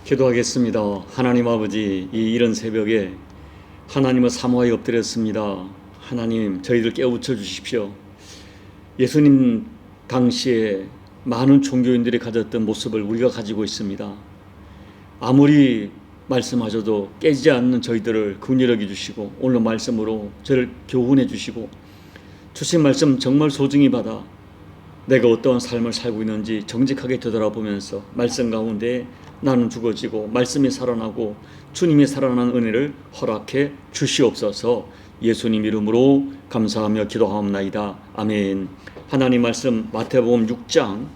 기도하겠습니다. 하나님 아버지, 이 이른 새벽에 하나님을 사모하여 엎드렸습니다. 하나님, 저희들 깨우쳐 주십시오. 예수님 당시에 많은 종교인들이 가졌던 모습을 우리가 가지고 있습니다. 아무리 말씀하셔도 깨지지 않는 저희들을 긍휼히 여겨 주시고, 오늘 말씀으로 저를 교훈해 주시고, 주신 말씀 정말 소중히 받아 내가 어떠한 삶을 살고 있는지 정직하게 되돌아보면서 말씀 가운데 나는 죽어지고 말씀이 살아나고 주님이 살아나는 은혜를 허락해 주시옵소서. 예수님 이름으로 감사하며 기도하옵나이다. 아멘. 하나님 말씀 마태복음 6장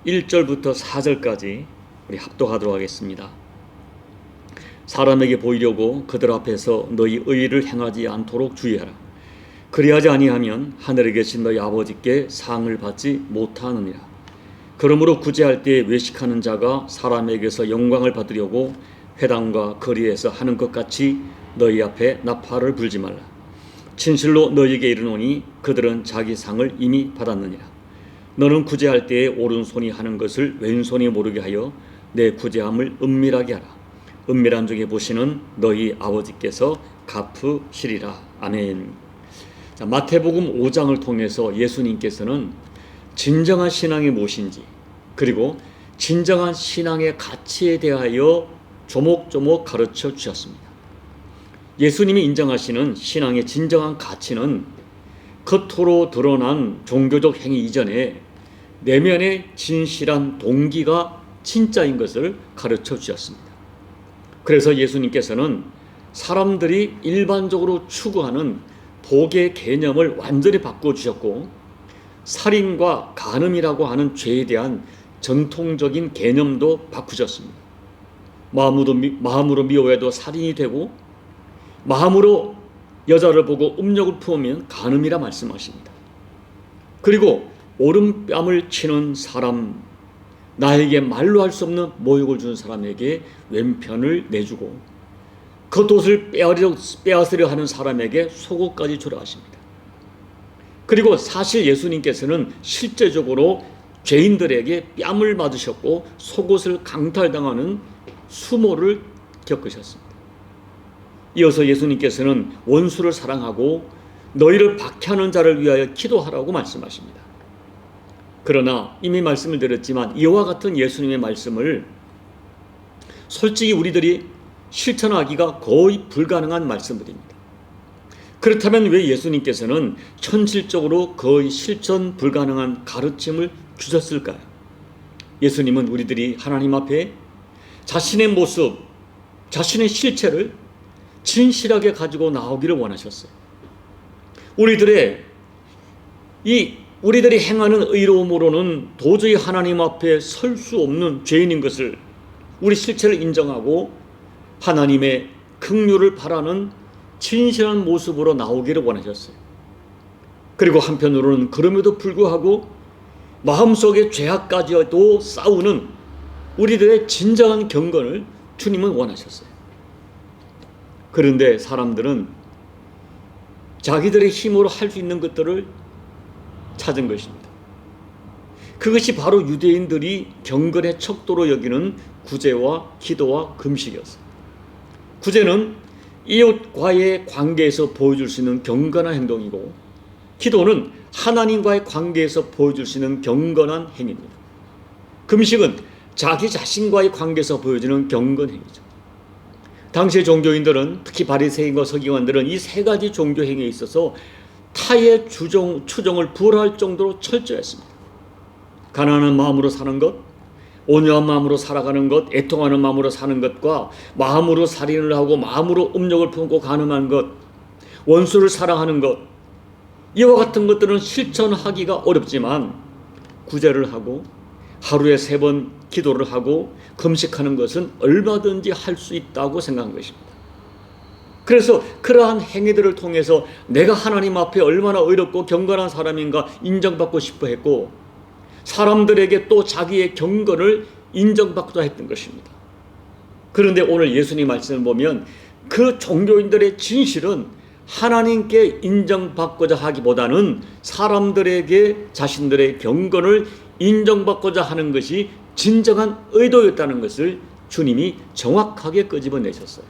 1절부터 4절까지 우리 합독하도록 하겠습니다. 사람에게 보이려고 그들 앞에서 너희 의를 행하지 않도록 주의하라. 그리하지 아니하면 하늘에 계신 너희 아버지께 상을 받지 못하느니라. 그러므로 구제할 때에 외식하는 자가 사람에게서 영광을 받으려고 회당과 거리에서 하는 것 같이 너희 앞에 나팔을 불지 말라. 진실로 너희에게 이르노니 그들은 자기 상을 이미 받았느니라. 너는 구제할 때에 오른손이 하는 것을 왼손이 모르게 하여 내 구제함을 은밀하게 하라. 은밀한 중에 보시는 너희 아버지께서 갚으시리라. 아멘. 자, 마태복음 5장을 통해서 예수님께서는 진정한 신앙이 무엇인지, 그리고 진정한 신앙의 가치에 대하여 조목조목 가르쳐 주셨습니다. 예수님이 인정하시는 신앙의 진정한 가치는 겉으로 드러난 종교적 행위 이전에 내면의 진실한 동기가 진짜인 것을 가르쳐 주셨습니다. 그래서 예수님께서는 사람들이 일반적으로 추구하는 복의 개념을 완전히 바꿔주셨고, 살인과 간음이라고 하는 죄에 대한 전통적인 개념도 바꾸셨습니다. 마음으로 미워해도 살인이 되고, 마음으로 여자를 보고 음욕을 품으면 간음이라 말씀하십니다. 그리고 오른뺨을 치는 사람, 나에게 말로 할 수 없는 모욕을 주는 사람에게 왼편을 내주고, 겉옷을 빼앗으려 하는 사람에게 속옷까지 주라 하십니다. 그리고 사실 예수님께서는 실제적으로 죄인들에게 뺨을 맞으셨고 속옷을 강탈당하는 수모를 겪으셨습니다. 이어서 예수님께서는 원수를 사랑하고 너희를 박해하는 자를 위하여 기도하라고 말씀하십니다. 그러나 이미 말씀을 드렸지만 이와 같은 예수님의 말씀을 솔직히 우리들이 실천하기가 거의 불가능한 말씀들입니다. 그렇다면 왜 예수님께서는 현실적으로 거의 실천 불가능한 가르침을 주셨을까요? 예수님은 우리들이 하나님 앞에 자신의 모습, 자신의 실체를 진실하게 가지고 나오기를 원하셨어요. 우리들이 행하는 의로움으로는 도저히 하나님 앞에 설 수 없는 죄인인 것을, 우리 실체를 인정하고 하나님의 긍휼을 바라는 진실한 모습으로 나오기를 원하셨어요. 그리고 한편으로는 그럼에도 불구하고 마음속의 죄악까지도 싸우는 우리들의 진정한 경건을 주님은 원하셨어요. 그런데 사람들은 자기들의 힘으로 할 수 있는 것들을 찾은 것입니다. 그것이 바로 유대인들이 경건의 척도로 여기는 구제와 기도와 금식이었어요. 구제는 이웃과의 관계에서 보여줄 수 있는 경건한 행동이고, 기도는 하나님과의 관계에서 보여줄 수 있는 경건한 행위입니다. 금식은 자기 자신과의 관계에서 보여주는 경건 행위죠. 당시의 종교인들은, 특히 바리새인과 서기관들은 이 세 가지 종교 행위에 있어서 타의 추종을 불허할 정도로 철저했습니다. 가난한 마음으로 사는 것, 온유한 마음으로 살아가는 것, 애통하는 마음으로 사는 것과 마음으로 살인을 하고 마음으로 음욕을 품고 간음하는 것, 원수를 사랑하는 것, 이와 같은 것들은 실천하기가 어렵지만 구제를 하고 하루에 3번 기도를 하고 금식하는 것은 얼마든지 할 수 있다고 생각한 것입니다. 그래서 그러한 행위들을 통해서 내가 하나님 앞에 얼마나 의롭고 경건한 사람인가 인정받고 싶어 했고, 사람들에게 또 자기의 경건을 인정받고자 했던 것입니다. 그런데 오늘 예수님 말씀을 보면 그 종교인들의 진실은 하나님께 인정받고자 하기보다는 사람들에게 자신들의 경건을 인정받고자 하는 것이 진정한 의도였다는 것을 주님이 정확하게 끄집어내셨어요.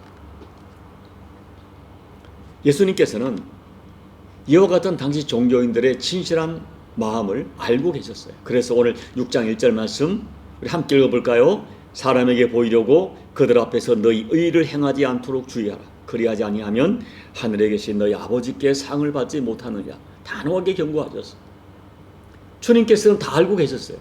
예수님께서는 이와 같은 당시 종교인들의 진실한 마음을 알고 계셨어요. 그래서 오늘 6장 1절 말씀 우리 함께 읽어볼까요? 사람에게 보이려고 그들 앞에서 너희 의를 행하지 않도록 주의하라. 그리하지 아니하면 하늘에 계신 너희 아버지께 상을 받지 못하느냐. 단호하게 경고하셨어요. 주님께서는 다 알고 계셨어요.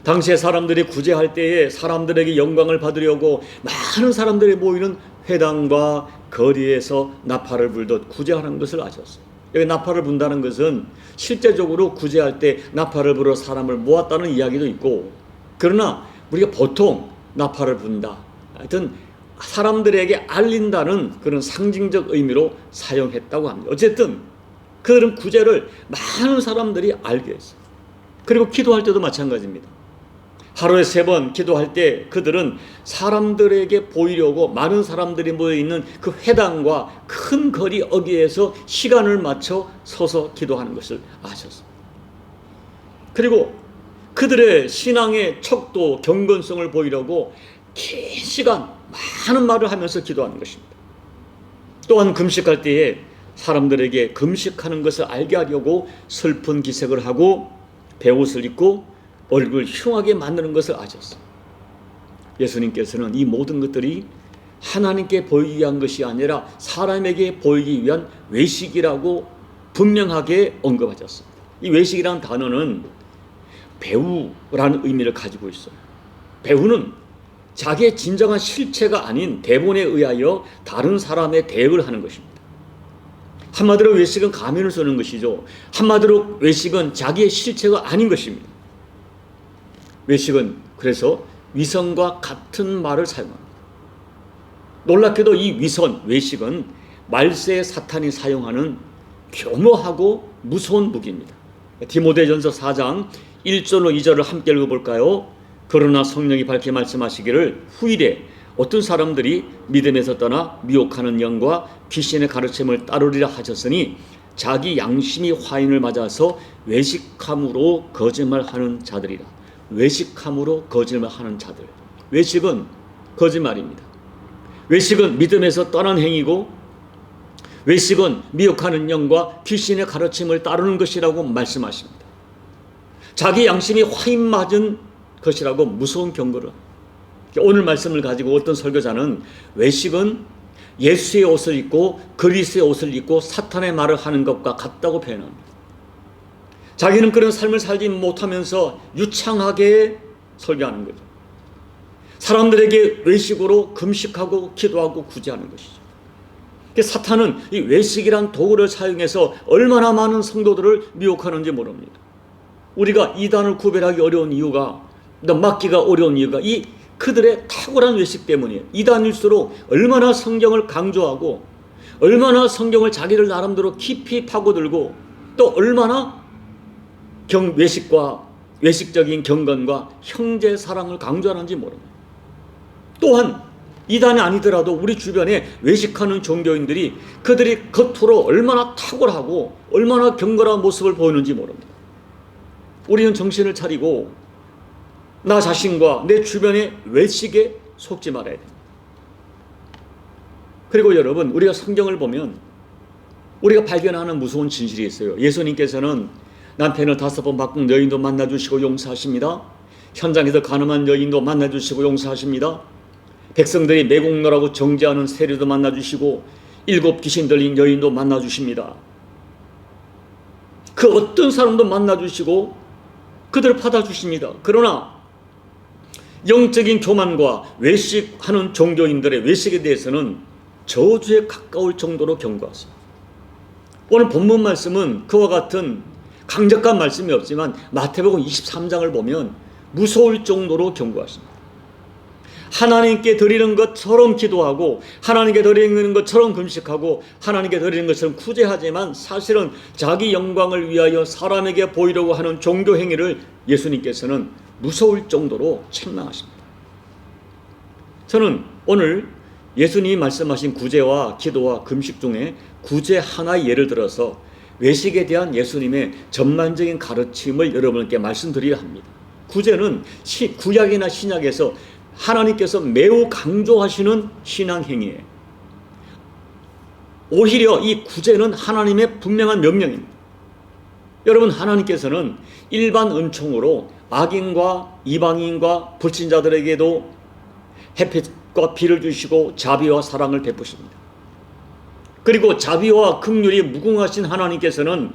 당시에 사람들이 구제할 때에 사람들에게 영광을 받으려고 많은 사람들이 모이는 회당과 거리에서 나팔을 불듯 구제하는 것을 아셨어요. 여기 나팔을 분다는 것은 실제적으로 구제할 때 나팔을 불어 사람을 모았다는 이야기도 있고, 그러나 우리가 보통 나팔을 분다, 하여튼 사람들에게 알린다는 그런 상징적 의미로 사용했다고 합니다. 어쨌든 그들은 구제를 많은 사람들이 알게 했어요. 그리고 기도할 때도 마찬가지입니다. 하루에 3번 기도할 때 그들은 사람들에게 보이려고 많은 사람들이 모여있는 그 회당과 큰 거리 어귀에서 시간을 맞춰 서서 기도하는 것을 아셨습니다. 그리고 그들의 신앙의 척도, 경건성을 보이려고 긴 시간 많은 말을 하면서 기도하는 것입니다. 또한 금식할 때에 사람들에게 금식하는 것을 알게 하려고 슬픈 기색을 하고 베옷을 입고 얼굴 흉하게 만드는 것을 아셨어요. 예수님께서는 이 모든 것들이 하나님께 보이기 위한 것이 아니라 사람에게 보이기 위한 외식이라고 분명하게 언급하셨습니다. 이 외식이라는 단어는 배우라는 의미를 가지고 있어요. 배우는 자기의 진정한 실체가 아닌 대본에 의하여 다른 사람의 대역을 하는 것입니다. 한마디로 외식은 가면을 쓰는 것이죠. 한마디로 외식은 자기의 실체가 아닌 것입니다. 외식은 그래서 위선과 같은 말을 사용합니다. 놀랍게도 이 위선, 외식은 말세의 사탄이 사용하는 교묘하고 무서운 무기입니다. 디모데전서 4장 1절로 2절을 함께 읽어볼까요? 그러나 성령이 밝게 말씀하시기를 후일에 어떤 사람들이 믿음에서 떠나 미혹하는 영과 귀신의 가르침을 따르리라 하셨으니 자기 양심이 화인을 맞아서 외식함으로 거짓말하는 자들이라. 외식함으로 거짓말하는 자들. 외식은 거짓말입니다. 외식은 믿음에서 떠난 행위고, 외식은 미혹하는 영과 귀신의 가르침을 따르는 것이라고 말씀하십니다. 자기 양심이 화인 맞은 것이라고 무서운 경고를 합니다. 오늘 말씀을 가지고 어떤 설교자는 외식은 예수의 옷을 입고 그리스의 옷을 입고 사탄의 말을 하는 것과 같다고 표현합니다. 자기는 그런 삶을 살지 못하면서 유창하게 설교하는 거죠. 사람들에게 외식으로 금식하고 기도하고 구제하는 것이죠. 사탄은 이 외식이란 도구를 사용해서 얼마나 많은 성도들을 미혹하는지 모릅니다. 우리가 이단을 구별하기 어려운 이유가, 막기가 어려운 이유가 이 그들의 탁월한 외식 때문이에요. 이단일수록 얼마나 성경을 강조하고 얼마나 성경을 자기들 나름대로 깊이 파고들고 또 얼마나 외식과 외식적인 경건과 형제 사랑을 강조하는지 모릅니다. 또한 이단이 아니더라도 우리 주변에 외식하는 종교인들이 그들이 겉으로 얼마나 탁월하고 얼마나 경건한 모습을 보이는지 모릅니다. 우리는 정신을 차리고 나 자신과 내 주변의 외식에 속지 말아야 됩니다. 그리고 여러분, 우리가 성경을 보면 우리가 발견하는 무서운 진실이 있어요. 예수님께서는 남편을 5번 바꾼 여인도 만나주시고 용서하십니다. 현장에서 가늠한 여인도 만나주시고 용서하십니다. 백성들이 매국노라고 정죄하는 세리도 만나주시고 7 귀신 들린 여인도 만나주십니다. 그 어떤 사람도 만나주시고 그들을 받아주십니다. 그러나 영적인 교만과 외식하는 종교인들의 외식에 대해서는 저주에 가까울 정도로 경고하십니다. 오늘 본문 말씀은 그와 같은 강력한 말씀이 없지만 마태복음 23장을 보면 무서울 정도로 경고하십니다. 하나님께 드리는 것처럼 기도하고 하나님께 드리는 것처럼 금식하고 하나님께 드리는 것처럼 구제하지만 사실은 자기 영광을 위하여 사람에게 보이려고 하는 종교 행위를 예수님께서는 무서울 정도로 책망하십니다. 저는 오늘 예수님이 말씀하신 구제와 기도와 금식 중에 구제 하나의 예를 들어서 외식에 대한 예수님의 전반적인 가르침을 여러분께 말씀드려야 합니다. 구제는 구약이나 신약에서 하나님께서 매우 강조하시는 신앙 행위예요. 오히려 이 구제는 하나님의 분명한 명령입니다. 여러분, 하나님께서는 일반 은총으로 악인과 이방인과 불신자들에게도 햇빛과 비를 주시고 자비와 사랑을 베푸십니다. 그리고 자비와 긍휼이 무궁하신 하나님께서는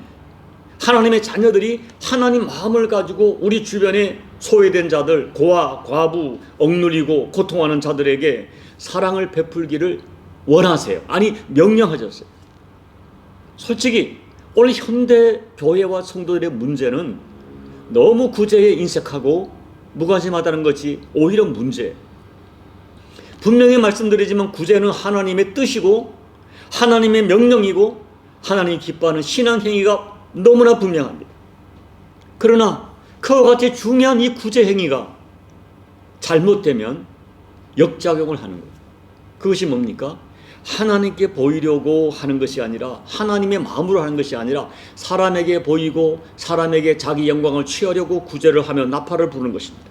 하나님의 자녀들이 하나님 마음을 가지고 우리 주변에 소외된 자들, 고아, 과부, 억눌리고 고통하는 자들에게 사랑을 베풀기를 원하세요. 아니, 명령하셨어요. 솔직히 오늘 현대 교회와 성도들의 문제는 너무 구제에 인색하고 무관심하다는 것이 오히려 문제예요. 분명히 말씀드리지만 구제는 하나님의 뜻이고 하나님의 명령이고 하나님이 기뻐하는 신앙 행위가 너무나 분명합니다. 그러나 그와 같이 중요한 이 구제 행위가 잘못되면 역작용을 하는 거예요. 그것이 뭡니까? 하나님께 보이려고 하는 것이 아니라 하나님의 마음으로 하는 것이 아니라 사람에게 보이고 사람에게 자기 영광을 취하려고 구제를 하며 나팔을 부르는 것입니다.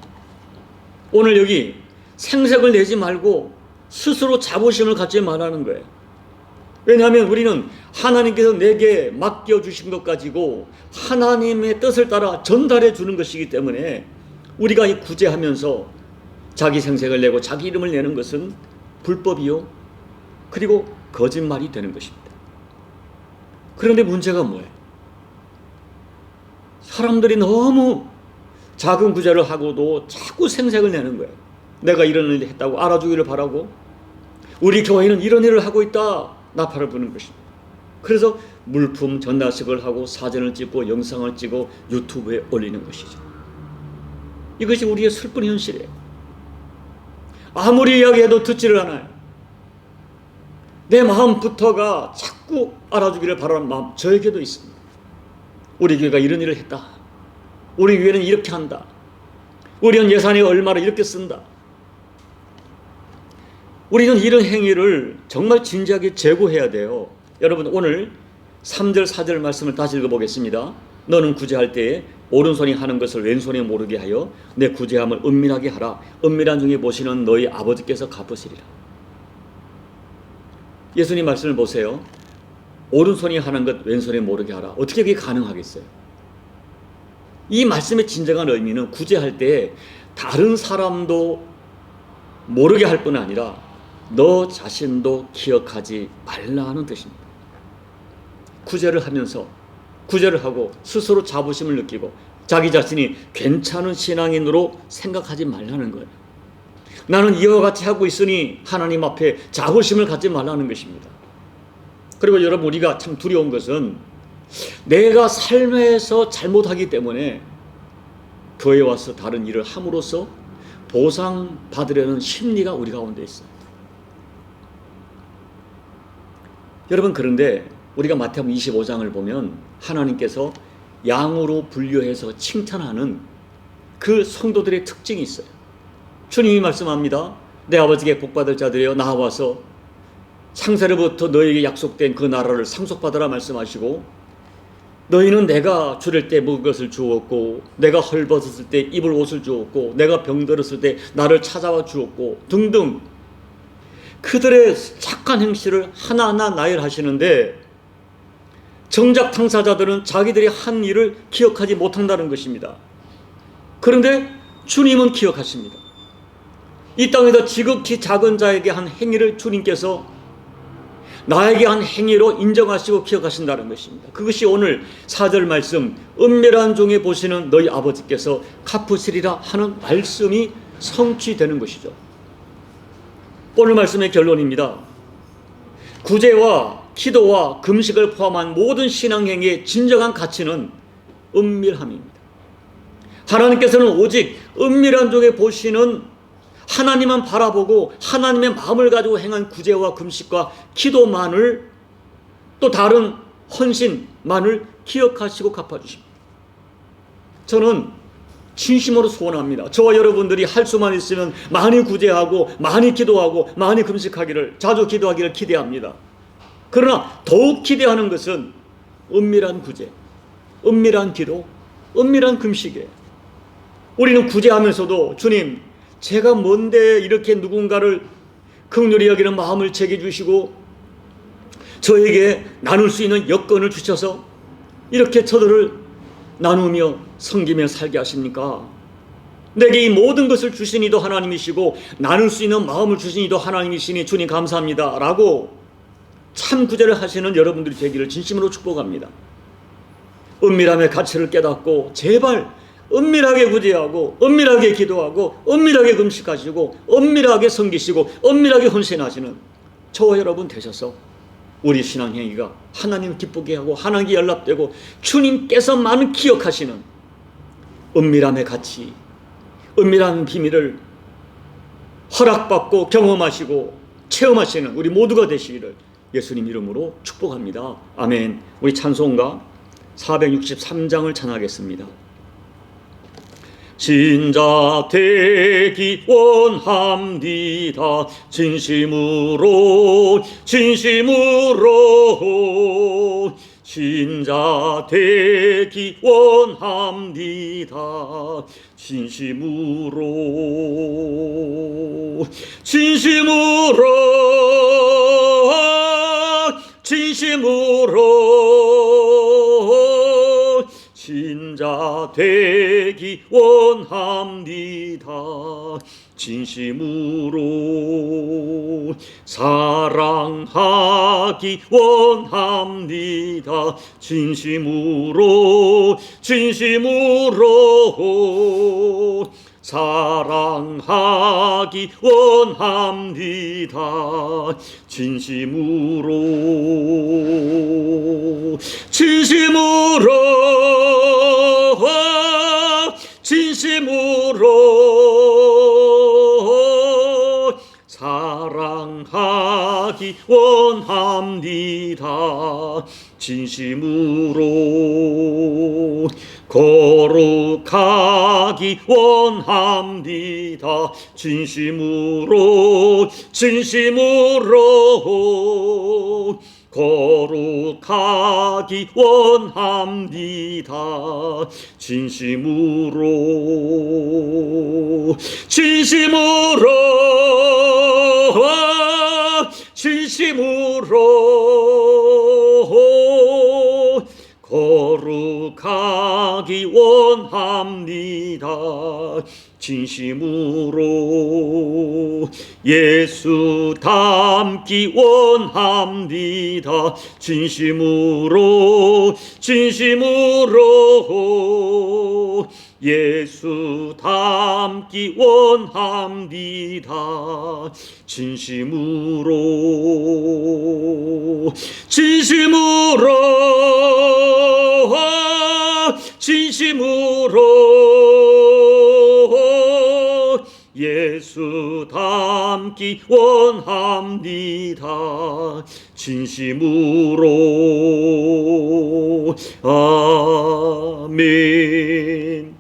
오늘 여기 생색을 내지 말고 스스로 자부심을 갖지 말라는 거예요. 왜냐하면 우리는 하나님께서 내게 맡겨주신 것 가지고 하나님의 뜻을 따라 전달해 주는 것이기 때문에 우리가 이 구제하면서 자기 생색을 내고 자기 이름을 내는 것은 불법이요, 그리고 거짓말이 되는 것입니다. 그런데 문제가 뭐예요? 사람들이 너무 작은 구제를 하고도 자꾸 생색을 내는 거예요. 내가 이런 일을 했다고 알아주기를 바라고, 우리 교회는 이런 일을 하고 있다, 나팔을 부는 것입니다. 그래서 물품 전달식을 하고 사진을 찍고 영상을 찍고 유튜브에 올리는 것이죠. 이것이 우리의 슬픈 현실이에요. 아무리 이야기해도 듣지를 않아요. 내 마음부터가 자꾸 알아주기를 바라는 마음 저에게도 있습니다. 우리 교회가 이런 일을 했다, 우리 교회는 이렇게 한다, 우리는 예산이 얼마를 이렇게 쓴다. 우리는 이런 행위를 정말 진지하게 제고해야 돼요. 여러분, 오늘 3절 4절 말씀을 다시 읽어보겠습니다. 너는 구제할 때에 오른손이 하는 것을 왼손이 모르게 하여 내 구제함을 은밀하게 하라. 은밀한 중에 보시는 너희 아버지께서 갚으시리라. 예수님 말씀을 보세요. 오른손이 하는 것 왼손이 모르게 하라. 어떻게 그게 가능하겠어요? 이 말씀의 진정한 의미는 구제할 때 다른 사람도 모르게 할 뿐 아니라 너 자신도 기억하지 말라는 뜻입니다. 구제를 하면서, 구제를 하고 스스로 자부심을 느끼고 자기 자신이 괜찮은 신앙인으로 생각하지 말라는 거예요. 나는 이와 같이 하고 있으니 하나님 앞에 자부심을 갖지 말라는 것입니다. 그리고 여러분, 우리가 참 두려운 것은 내가 삶에서 잘못하기 때문에 교회에 와서 다른 일을 함으로써 보상받으려는 심리가 우리 가운데 있어요. 여러분, 그런데 우리가 마태복음 25장을 보면 하나님께서 양으로 분류해서 칭찬하는 그 성도들의 특징이 있어요. 주님이 말씀합니다. 내 아버지께 복받을 자들이여 나와서 창세로부터 너에게 약속된 그 나라를 상속받으라 말씀하시고, 너희는 내가 주릴 때 먹을 것을 주었고, 내가 헐벗었을 때 입을 옷을 주었고, 내가 병들었을 때 나를 찾아와 주었고 등등 그들의 착한 행실을 하나하나 나열하시는데, 정작 당사자들은 자기들이 한 일을 기억하지 못한다는 것입니다. 그런데 주님은 기억하십니다. 이 땅에서 지극히 작은 자에게 한 행위를 주님께서 나에게 한 행위로 인정하시고 기억하신다는 것입니다. 그것이 오늘 4절 말씀, 은밀한 중에 보시는 너희 아버지께서 갚으시리라 하는 말씀이 성취되는 것이죠. 오늘 말씀의 결론입니다. 구제와 기도와 금식을 포함한 모든 신앙행위의 진정한 가치는 은밀함입니다. 하나님께서는 오직 은밀한 중에 보시는 하나님만 바라보고 하나님의 마음을 가지고 행한 구제와 금식과 기도만을, 또 다른 헌신만을 기억하시고 갚아주십니다. 저는 진심으로 소원합니다. 저와 여러분들이 할 수만 있으면 많이 구제하고 많이 기도하고 많이 금식하기를, 자주 기도하기를 기대합니다. 그러나 더욱 기대하는 것은 은밀한 구제, 은밀한 기도, 은밀한 금식이에요. 우리는 구제하면서도 주님, 제가 뭔데 이렇게 누군가를 긍휼히 여기는 마음을 제게 주시고 저에게 나눌 수 있는 여건을 주셔서 이렇게 저들을 나누며 섬기며 살게 하십니까? 내게 이 모든 것을 주신 이도 하나님이시고 나눌 수 있는 마음을 주신 이도 하나님이시니 주님 감사합니다 라고 참 구제를 하시는 여러분들이 되기를 진심으로 축복합니다. 은밀함의 가치를 깨닫고 제발 은밀하게 구제하고 은밀하게 기도하고 은밀하게 금식하시고 은밀하게 섬기시고 은밀하게 헌신하시는 저와 여러분 되셔서 우리 신앙행위가 하나님 기쁘게 하고 하나님께 연락되고 주님께서 많은 기억하시는 은밀함의 가치, 은밀한 비밀을 허락받고 경험하시고 체험하시는 우리 모두가 되시기를 예수님 이름으로 축복합니다. 아멘. 우리 찬송가 463장을 찬하겠습니다. 진자 되기 원합니다. 진심으로 진자 되기 원합니다. 진심으로 진자 되기 원합니다. 진심으로 사랑하기 원합니다. 진심으로 사랑하기 원합니다. 진심으로 사랑하기 원합니다. 진심으로 거룩하기 원합니다. 진심으로 거룩하기 원합니다. 진심으로 거룩하기 원합니다. 진심으로 예수 닮기 원합니다. 진심으로 예수 닮기 원합니다. 진심으로 예수 닮기 원합니다. 진심으로 아멘.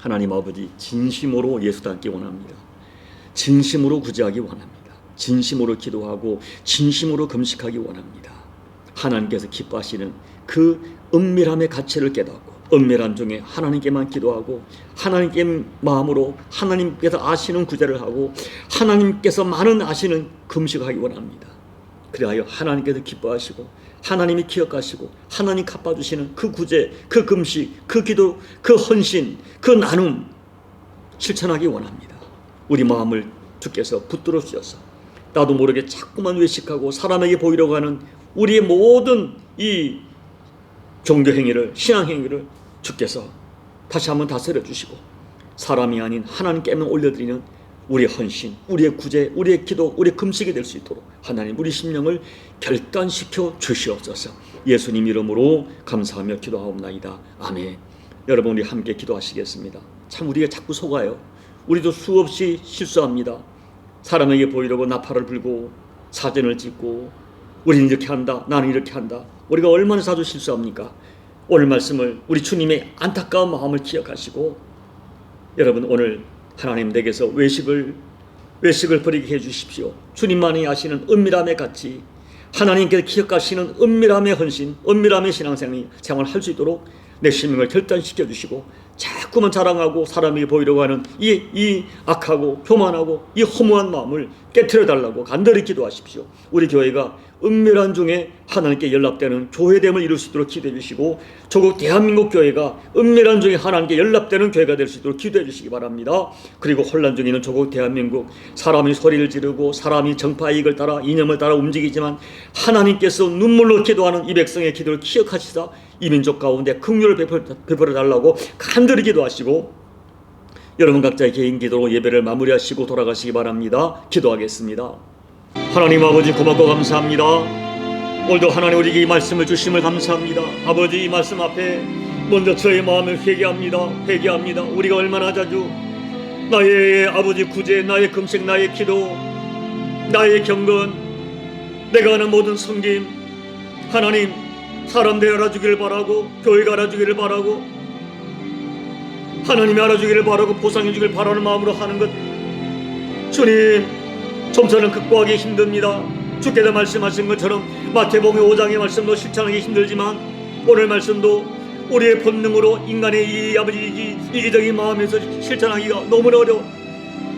하나님 아버지, 진심으로 예수 닮기 원합니다. 진심으로 구제하기 원합니다. 진심으로 기도하고 진심으로 금식하기 원합니다. 하나님께서 기뻐하시는 그 은밀함의 가치를 깨닫고 은밀한 중에 하나님께만 기도하고 하나님께 마음으로 하나님께서 아시는 구제를 하고 하나님께서 많은 아시는 금식하기 원합니다. 그리하여 하나님께서 기뻐하시고 하나님이 기억하시고 하나님 갚아주시는 그 구제, 그 금식, 그 기도, 그 헌신, 그 나눔 실천하기 원합니다. 우리 마음을 주께서 붙들어 주셔서 나도 모르게 자꾸만 외식하고 사람에게 보이려고 하는 우리의 모든 이 종교행위를, 신앙행위를 주께서 다시 한번 다스려 주시고 사람이 아닌 하나님께만 올려드리는 우리의 헌신, 우리의 구제, 우리의 기도, 우리의 금식이 될 수 있도록 하나님 우리 심령을 결단시켜 주시옵소서. 예수님 이름으로 감사하며 기도하옵나이다. 아멘. 여러분, 우리 함께 기도하시겠습니다. 참 우리가 자꾸 속아요. 우리도 수없이 실수합니다. 사람에게 보이려고 나팔을 불고 사진을 찍고 우리는 이렇게 한다, 나는 이렇게 한다. 우리가 얼마나 자주 실수합니까? 오늘 말씀을 우리 주님의 안타까운 마음을 기억하시고 여러분, 오늘 하나님 내게서 외식을 버리게 해주십시오. 주님만이 아시는 은밀함의 가치, 하나님께서 기억하시는 은밀함의 헌신, 은밀함의 신앙생활을 할 수 있도록 내 sinh命을 결단시켜 주시고 자꾸만 자랑하고 사람에게 보이려고 하는 이 악하고 교만하고 이 허무한 마음을 깨트려 달라고 간절히 기도하십시오. 우리 교회가 은밀한 중에 하나님께 연락되는 교회됨을 이룰 수 있도록 기도해 주시고, 조국 대한민국 교회가 은밀한 중에 하나님께 연락되는 교회가 될 수 있도록 기도해 주시기 바랍니다. 그리고 혼란 중에 있는 조국 대한민국, 사람이 소리를 지르고 사람이 정파 이익을 따라 이념을 따라 움직이지만 하나님께서 눈물로 기도하는 이 백성의 기도를 기억하시사 이 민족 가운데 긍휼을 베풀어 달라고 간절히 기도하시고, 여러분 각자의 개인 기도로 예배를 마무리하시고 돌아가시기 바랍니다. 기도하겠습니다. 하나님 아버지, 고맙고 감사합니다. 오늘도 하나님 우리에게 이 말씀을 주심을 감사합니다. 아버지, 이 말씀 앞에 먼저 저의 마음을 회개합니다. 우리가 얼마나 자주 나의 아버지 구제, 나의 금식, 나의 기도, 나의 경건, 내가 하는 모든 섬김, 하나님 사람들이 알아주기를 바라고, 교회가 알아주기를 바라고, 하나님이 알아주기를 바라고 보상해주기를 바라는 마음으로 하는 것, 주님 점차는 극복하기 힘듭니다. 주께서 말씀하신 것처럼 마태복음 5장의 말씀도 실천하기 힘들지만 오늘 말씀도 우리의 본능으로 인간의 이 아버지 이기적인 마음에서 실천하기가 너무나 어려워.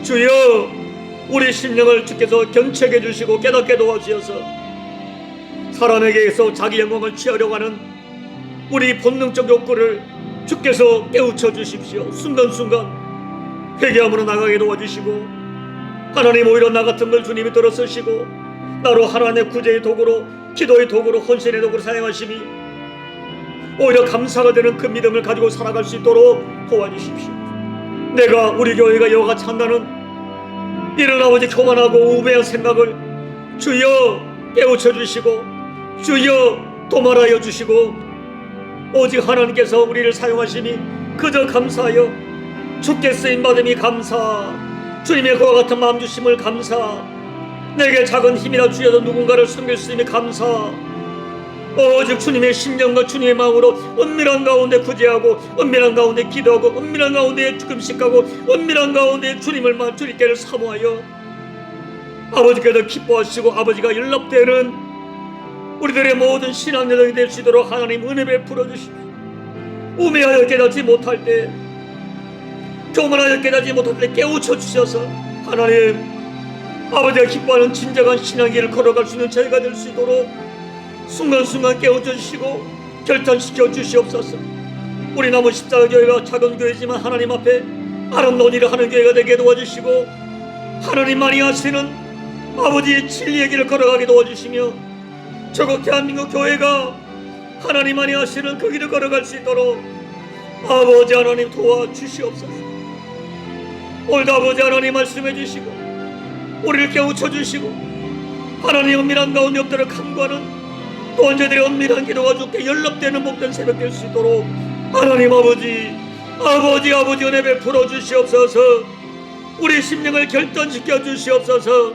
주여, 우리 심령을 주께서 견책해 주시고 깨닫게 도와주셔서 사람에게서 자기 영광을 취하려고 하는 우리 본능적 욕구를 주께서 깨우쳐 주십시오. 순간순간 회개함으로 나가게 도와주시고, 하나님 오히려 나 같은 걸 주님이 들어쓰시고 나로 하나님의 구제의 도구로, 기도의 도구로, 헌신의 도구로 사용하심이 오히려 감사가 되는 그 믿음을 가지고 살아갈 수 있도록 도와주십시오. 내가, 우리 교회가 여와 같이 한다는 이런 아버지 교만하고 우매한 생각을 주여 깨우쳐 주시고, 주여 도말하여 주시고, 오직 하나님께서 우리를 사용하심이 그저 감사하여 주께 쓰임받음이 감사, 주님의 그와 같은 마음 주심을 감사, 내게 작은 힘이라 주셔서 누군가를 섬길 수 있음이 감사, 오직 주님의 심령과 주님의 마음으로 은밀한 가운데 구제하고, 은밀한 가운데 기도하고, 은밀한 가운데 금식하고, 은밀한 가운데 주님께를 사모하여 아버지께서 기뻐하시고 아버지가 연락되는 우리들의 모든 신앙여정이 될 수 있도록 하나님 은혜 베풀어 주시고, 우매하여 깨닫지 못할 때, 교만하여 깨닫지 못할 때 깨우쳐 주셔서 하나님 아버지가 기뻐하는 진정한 신앙의 길을 걸어갈 수 있는 저희가 될 수 있도록 순간순간 깨우쳐 주시고 결단시켜 주시옵소서. 우리 남은 십자가 교회가 작은 교회지만 하나님 앞에 아름다운 일을 하는 교회가 되게 도와주시고, 하나님만이 하시는 아버지의 진리의 길을 걸어가게 도와주시며, 저국 대한민국 교회가 하나님만이 하시는 그 길을 걸어갈 수 있도록 아버지 하나님 도와주시옵소서. 오늘도 아버지 하나님 말씀해 주시고 우리를 깨우쳐 주시고, 하나님 은밀한 가운데 엎드려 간구하는 또한 저들의 은밀한 기도가 주께 연락되는 복된 새벽 될 수 있도록 하나님 아버지 은혜 베풀어 주시옵소서. 우리 심령을 결단시켜 주시옵소서.